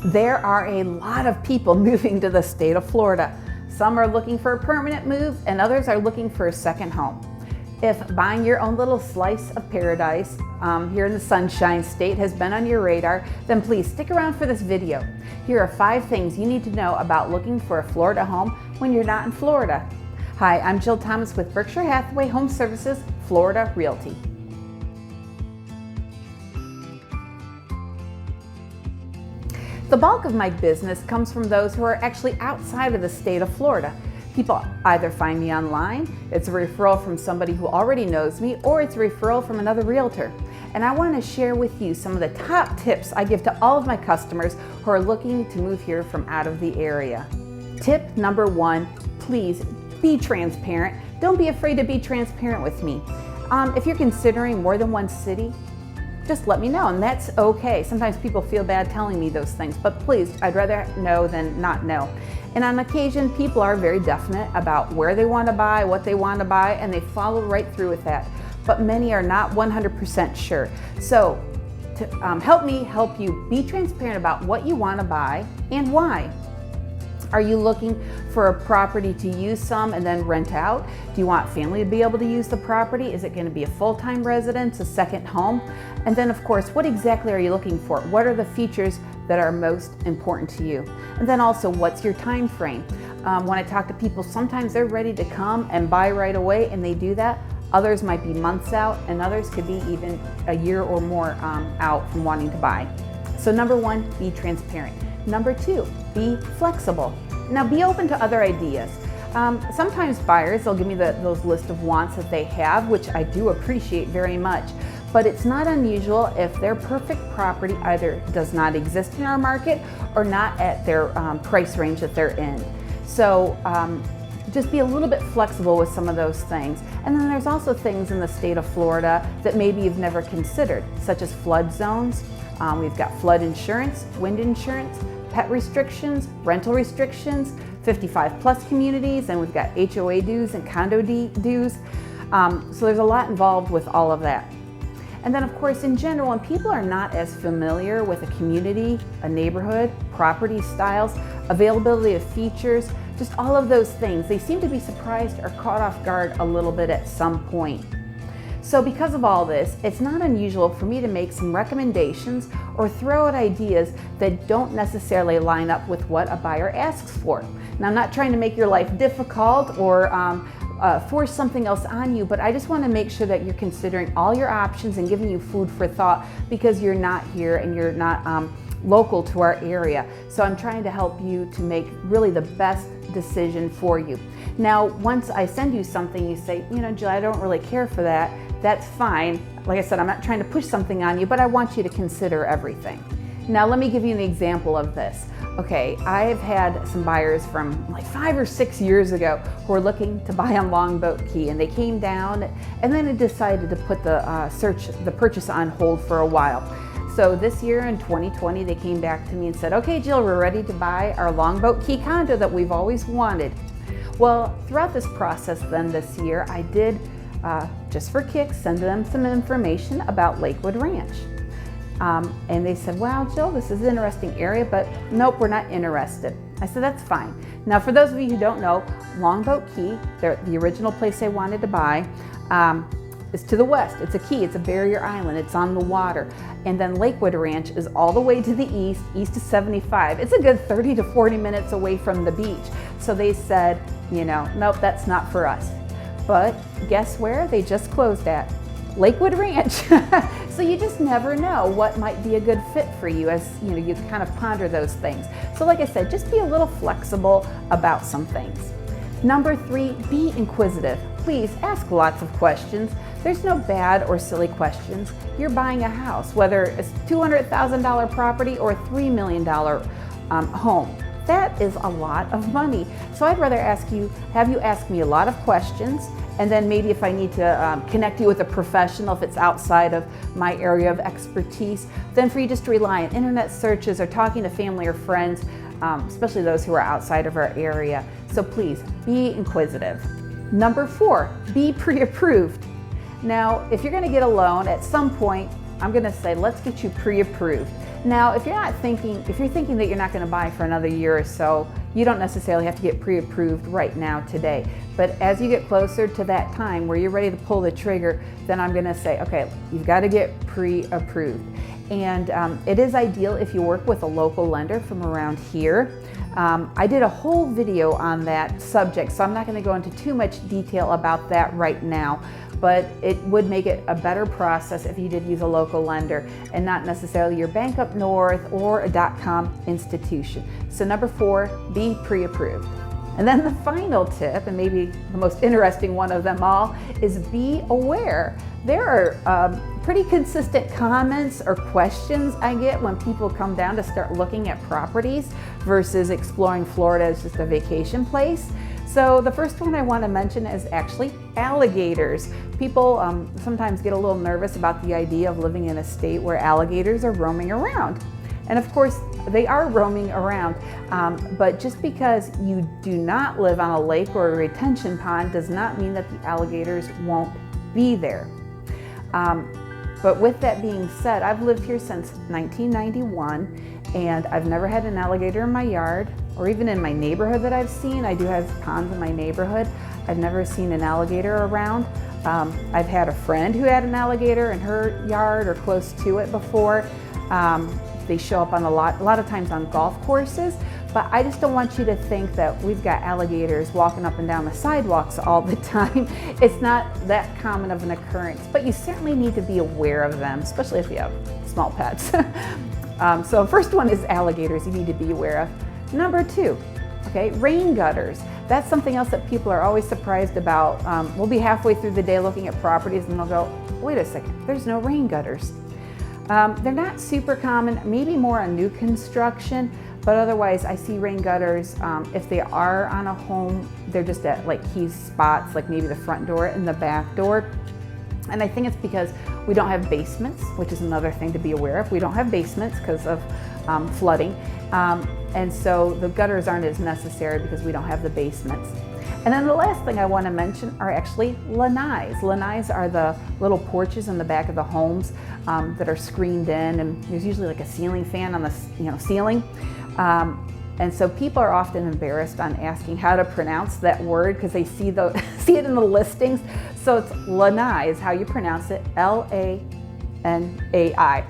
There are a lot of people moving to the state of Florida. Some are looking for a permanent move and others are looking for a second home. If buying your own little slice of paradise here in the Sunshine State has been on your radar, then please stick around for this video. Here are 5 things you need to know about looking for a Florida home when you're not in Florida. Hi, I'm Jill Thomas with Berkshire Hathaway HomeServices, Florida Realty. The bulk of my business comes from those who are actually outside of the state of Florida. People either find me online, it's a referral from somebody who already knows me, or it's a referral from another realtor. And I want to share with you some of the top tips I give to all of my customers who are looking to move here from out of the area. Tip number 1, please be transparent. Don't be afraid to be transparent with me. If you're considering more than one city, just let me know, and that's okay. Sometimes people feel bad telling me those things, but please, I'd rather know than not know. And on occasion, people are very definite about where they want to buy, what they want to buy, and they follow right through with that. But many are not 100% sure. So to help me help you be transparent about what you want to buy and why. Are you looking for a property to use some and then rent out? Do you want family to be able to use the property? Is it going to be a full-time residence, a second home? And then of course, what exactly are you looking for? What are the features that are most important to you? And then also, what's your time frame? When I talk to people, sometimes they're ready to come and buy right away, and they do that. Others might be months out, and others could be even a year or more out from wanting to buy. So number 1, be transparent. Number 2, be flexible. Now be open to other ideas. Sometimes buyers, they'll give me those list of wants that they have, which I do appreciate very much. But it's not unusual if their perfect property either does not exist in our market or not at their price range that they're in. So just be a little bit flexible with some of those things. And then there's also things in the state of Florida that maybe you've never considered, such as flood zones. We've got flood insurance, wind insurance, pet restrictions, rental restrictions, 55 plus communities, and we've got HOA dues and condo dues. So there's a lot involved with all of that. And then of course, in general, when people are not as familiar with a community, a neighborhood, property styles, availability of features, just all of those things, they seem to be surprised or caught off guard a little bit at some point. So because of all this, it's not unusual for me to make some recommendations or throw out ideas that don't necessarily line up with what a buyer asks for. Now, I'm not trying to make your life difficult or force something else on you, but I just want to make sure that you're considering all your options and giving you food for thought, because you're not here and you're not local to our area. So I'm trying to help you to make really the best decision for you. Now, once I send you something, you say, you know, Jill, I don't really care for that. That's fine. Like I said, I'm not trying to push something on you, but I want you to consider everything. Now, let me give you an example of this. Okay, I've had some buyers from like 5 or 6 years ago who were looking to buy on Longboat Key, and they came down and then decided to put the purchase on hold for a while. So this year in 2020, they came back to me and said, okay, Jill, we're ready to buy our Longboat Key condo that we've always wanted. Well, throughout this process then this year, I did, just for kicks, send them some information about Lakewood Ranch. And they said, wow, Jill, this is an interesting area, but nope, we're not interested. I said, that's fine. Now, for those of you who don't know, Longboat Key, the original place they wanted to buy, is to the west. It's a key, it's a barrier island, it's on the water. And then Lakewood Ranch is all the way to the east of 75. It's a good 30 to 40 minutes away from the beach. So they said, you know, nope, that's not for us. But guess where they just closed at? Lakewood Ranch. So you just never know what might be a good fit for you as you know, you kind of ponder those things. So like I said, just be a little flexible about some things. Number 3, be inquisitive. Please ask lots of questions. There's no bad or silly questions. You're buying a house, whether it's $200,000 property or a $3 million home. That is a lot of money. So I'd rather have you ask me a lot of questions, and then maybe if I need to connect you with a professional, if it's outside of my area of expertise, then for you just to rely on internet searches or talking to family or friends, especially those who are outside of our area. So please be inquisitive. Number 4, be pre-approved. Now, if you're going to get a loan at some point, I'm going to say, let's get you pre-approved. Now, if you're thinking that you're not going to buy for another year or so, you don't necessarily have to get pre-approved right now today. But as you get closer to that time where you're ready to pull the trigger, then I'm going to say, okay, you've got to get pre-approved. And it is ideal if you work with a local lender from around here. I did a whole video on that subject, so I'm not going to go into too much detail about that right now, but it would make it a better process if you did use a local lender and not necessarily your bank up north or a .com institution. So number 4, be pre-approved. And then the final tip, and maybe the most interesting one of them all, is be aware. There are pretty consistent comments or questions I get when people come down to start looking at properties versus exploring Florida as just a vacation place. So the first one I want to mention is actually alligators. People sometimes get a little nervous about the idea of living in a state where alligators are roaming around. And of course, they are roaming around, but just because you do not live on a lake or a retention pond does not mean that the alligators won't be there. But with that being said, I've lived here since 1991, and I've never had an alligator in my yard or even in my neighborhood that I've seen. I do have ponds in my neighborhood. I've never seen an alligator around. I've had a friend who had an alligator in her yard or close to it before. They show up on a lot of times on golf courses, but I just don't want you to think that we've got alligators walking up and down the sidewalks all the time. It's not that common of an occurrence, but you certainly need to be aware of them, especially if you have small pets. So first one is alligators you need to be aware of. Number 2, okay, rain gutters. That's something else that people are always surprised about. We'll be halfway through the day looking at properties and they'll go, wait a second, there's no rain gutters. They're not super common, maybe more on new construction, but otherwise I see rain gutters. If they are on a home, they're just at like key spots, like maybe the front door and the back door. And I think it's because we don't have basements, which is another thing to be aware of. We don't have basements because of flooding. And so the gutters aren't as necessary because we don't have the basements. And then the last thing I want to mention are actually lanais. Lanais are the little porches in the back of the homes that are screened in, and there's usually like a ceiling fan on the ceiling. And so people are often embarrassed on asking how to pronounce that word because they see it in the listings. So it's lanai is how you pronounce it, L-A-N-A-I,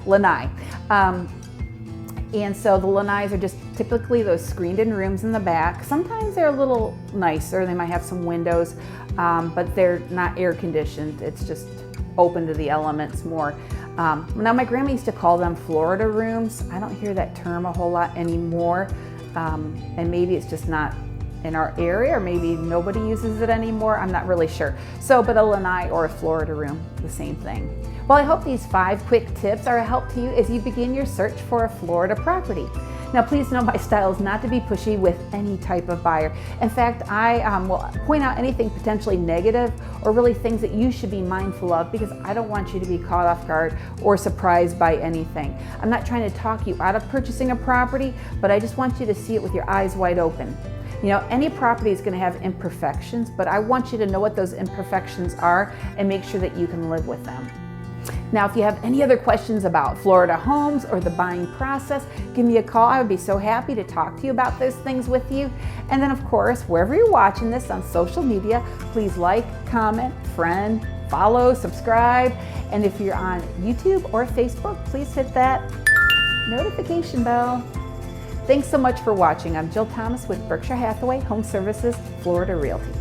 lanai. And so the lanais are just typically those screened-in rooms in the back. Sometimes they're a little nicer. They might have some windows, but they're not air-conditioned. It's just open to the elements more. Now, my grandma used to call them Florida rooms. I don't hear that term a whole lot anymore, and maybe it's just not in our area, or maybe nobody uses it anymore. I'm not really sure. So, but a lanai or a Florida room, the same thing. Well, I hope these 5 quick tips are a help to you as you begin your search for a Florida property. Now, please know my style is not to be pushy with any type of buyer. In fact, I will point out anything potentially negative or really things that you should be mindful of because I don't want you to be caught off guard or surprised by anything. I'm not trying to talk you out of purchasing a property, but I just want you to see it with your eyes wide open. You know, any property is going to have imperfections, but I want you to know what those imperfections are and make sure that you can live with them. Now, if you have any other questions about Florida homes or the buying process, give me a call. I would be so happy to talk to you about those things with you. And then, of course, wherever you're watching this on social media, please like, comment, friend, follow, subscribe. And if you're on YouTube or Facebook, please hit that notification bell. Thanks so much for watching. I'm Jill Thomas with Berkshire Hathaway, Home Services, Florida Realty.